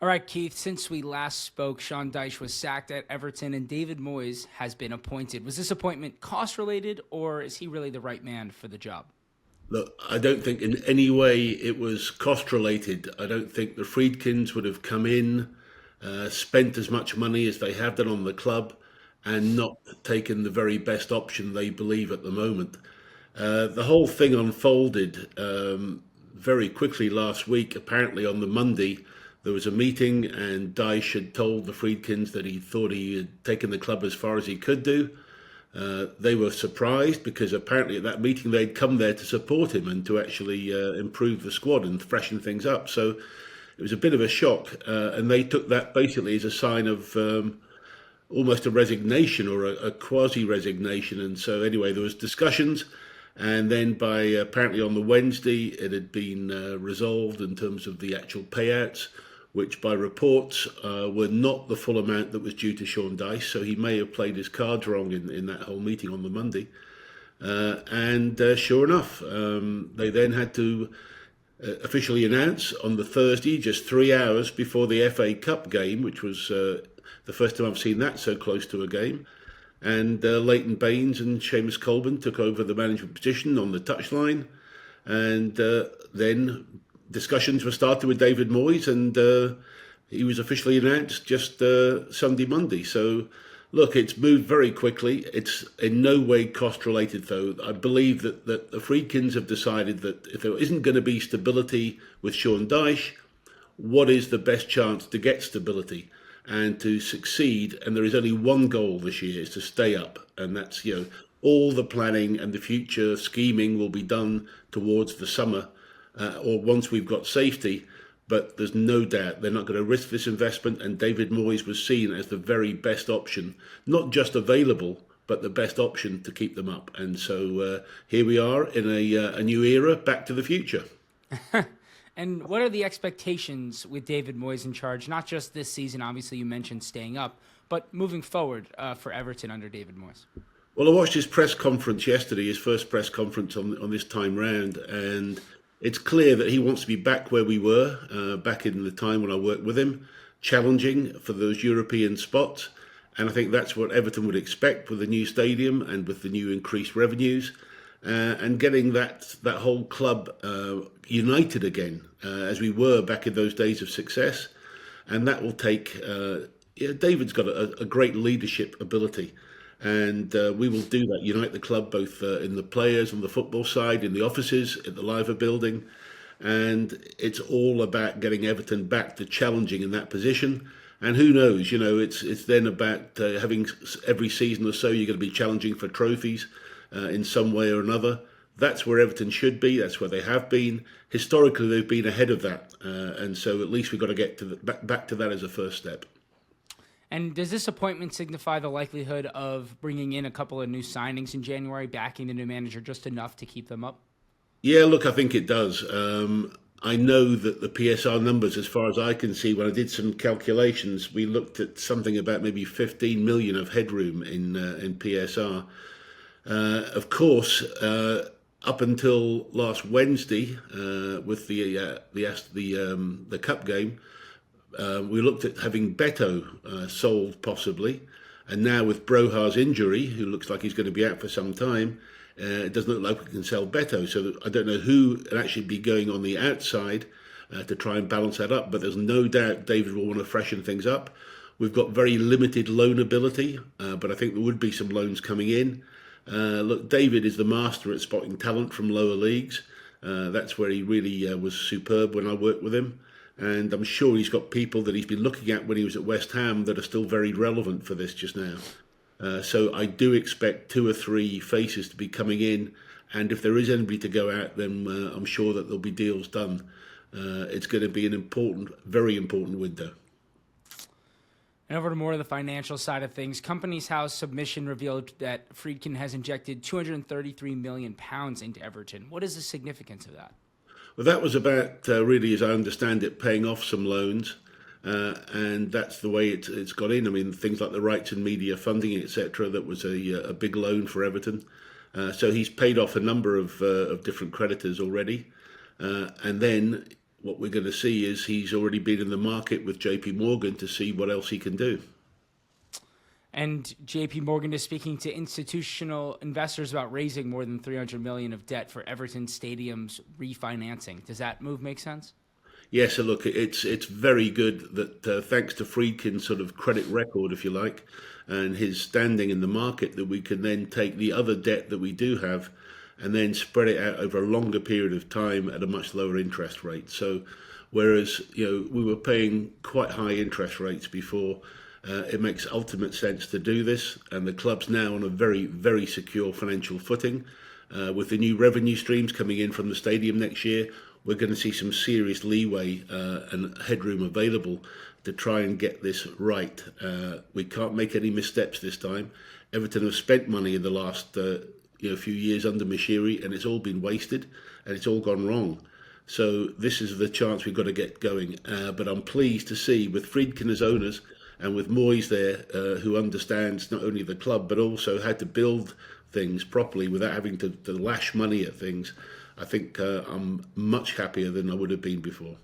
All right, Keith, since we last spoke, Sean Dyche was sacked at Everton and David Moyes has been appointed. Was this appointment cost related, or is he really the right man for the job? Look, I don't think in any way it was cost related. I don't think the Friedkins would have come in, spent as much money as they have done on the club, and not taken the very best option they believe at the moment. The whole thing unfolded very quickly last week. Apparently, on the Monday, there was a meeting, and Dyche had told the Friedkins that he thought he had taken the club as far as he could do. They were surprised because apparently at that meeting they'd come there to support him and to actually improve the squad and freshen things up. So it was a bit of a shock, and they took that basically as a sign of almost a resignation or a quasi resignation. And so anyway, there was discussions, and then by apparently on the Wednesday it had been resolved in terms of the actual payouts, which by reports were not the full amount that was due to Sean Dyche. So he may have played his cards wrong in that whole meeting on the Monday. And sure enough, they then had to officially announce on the Thursday, just 3 hours before the FA Cup game, which was the first time I've seen that so close to a game. And Leighton Baines and Seamus Colburn took over the management position on the touchline. And then discussions were started with David Moyes, and he was officially announced just Sunday, Monday. So, look, it's moved very quickly. It's in no way cost related, though. I believe that the Friedkins have decided that if there isn't going to be stability with Sean Dyche, what is the best chance to get stability and to succeed? And there is only one goal this year: is to stay up, and that's all the planning and the future scheming will be done towards the summer or once we've got safety. But there's no doubt they're not going to risk this investment. And David Moyes was seen as the very best option, not just available, but the best option to keep them up. And so here we are in a new era, back to the future. And what are the expectations with David Moyes in charge? Not just this season, obviously, you mentioned staying up, but moving forward for Everton under David Moyes. Well, I watched his press conference yesterday, his first press conference on this time round, and it's clear that he wants to be back where we were back in the time when I worked with him, challenging for those European spots. And I think that's what Everton would expect with the new stadium and with the new increased revenues, and getting that whole club united again as we were back in those days of success. And that will take. David's got a great leadership ability, and we will do that. Unite the club both in the players on the football side, in the offices, at the Liver building, and it's all about getting Everton back to challenging in that position. And who knows? It's then about having every season or so you're going to be challenging for trophies in some way or another. That's where Everton should be. That's where they have been. Historically, they've been ahead of that, and so at least we've got to get to back to that as a first step. And does this appointment signify the likelihood of bringing in a couple of new signings in January, backing the new manager just enough to keep them up? Yeah, look, I think it does. I know that the PSR numbers, as far as I can see, when I did some calculations, we looked at something about maybe 15 million of headroom in PSR. Of course, up until last Wednesday, with the cup game, we looked at having Beto sold possibly, and now with Broha's injury, who looks like he's going to be out for some time, it doesn't look like we can sell Beto. So I don't know who would actually be going on the outside to try and balance that up. But there's no doubt David will want to freshen things up. We've got very limited loan ability, but I think there would be some loans coming in. Look, David is the master at spotting talent from lower leagues. That's where he really was superb when I worked with him. And I'm sure he's got people that he's been looking at when he was at West Ham that are still very relevant for this just now. So I do expect two or three faces to be coming in. And if there is anybody to go out, then I'm sure that there'll be deals done. It's going to be an important, very important window. And over to more of the financial side of things, Companies House submission revealed that Friedkin has injected £233 million into Everton. What is the significance of that? Well, that was about, really, as I understand it, paying off some loans. And that's the way it's got in. I mean, things like the rights and media funding, etc., that was a big loan for Everton. So he's paid off a number of different creditors already. And then what we're going to see is he's already been in the market with JP Morgan to see what else he can do. And JP Morgan is speaking to institutional investors about raising more than $300 million of debt for Everton Stadium's refinancing. Does that move make sense? Yes, so look, it's very good that thanks to Friedkin's sort of credit record, if you like, and his standing in the market, that we can then take the other debt that we do have and then spread it out over a longer period of time at a much lower interest rate. So, whereas we were paying quite high interest rates before, it makes ultimate sense to do this, and the club's now on a very, very secure financial footing. With the new revenue streams coming in from the stadium next year, we're going to see some serious leeway and headroom available to try and get this right. We can't make any missteps this time. Everton have spent money in the last few years under Mashiri, and it's all been wasted and it's all gone wrong. So this is the chance we've got to get going. But I'm pleased to see, with Friedkin as owners and with Moyes there, who understands not only the club but also how to build things properly without having to lash money at things, I think I'm much happier than I would have been before.